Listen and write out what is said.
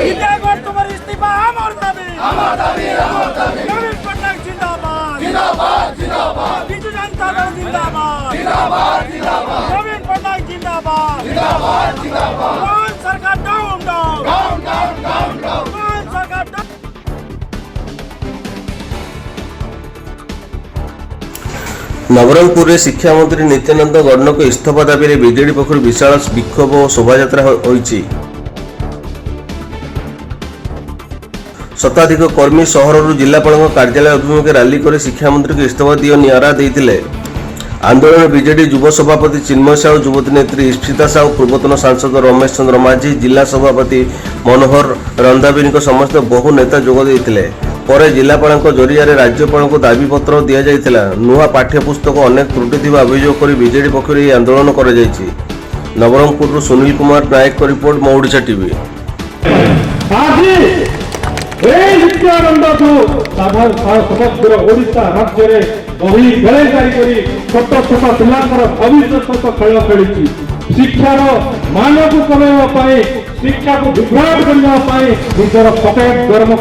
জিন্দাবাদ তোমার ইস্তিফা আমার দাবি নবীন পটনায়ক জিন্দাবাদ বিজু জনতা দল জিন্দাবাদ নবীন পটনায়ক জিন্দাবাদ কোন সরকার ডাউন কোন সরকার ডাউন। नवरंगपुर में शिक्षा मंत्री नित्यानंद गौड़ को इस्तीफा दाबी में बीजेडी पक्षर विशाल विक्षोभ और शोभायात्रा होईछि। शताधिक कर्मी सहर जिलापाल कार्यालय अभिमुखे रैली कर शिक्षा मंत्री को इस्तीफा दियो नारा देते। आंदोलन बीजेडी युव सभापति चिन्मय साहू, युवती नेत्री इप्सिता साहू, पूर्वतन सांसद रमेश चंद्र माझी, जिला सभापति मनोहर रंधाबिनी समस्त बहु नेता जोग देते। पर जिलापाल जरिया राज्यपाल को दाबीपत्र दि जाइथिला। नुआ पाठ्यपुस्तक अनेक त्रुटि थिबा अभियोग कर बीजेडी पक्षर यह आंदोलन कर जाइछि। नवरंगपुर सुनील कुमार नायक को रिपोर्ट मो ओडिशा टीवी। समग्र ओडिशा राज्य में बही बेले जारी छोट छोट पिलांकर भविष्य खेल खेली शिक्षार मान को कमेवा शिक्षा को विभ्राट करने निजर पकेट गरम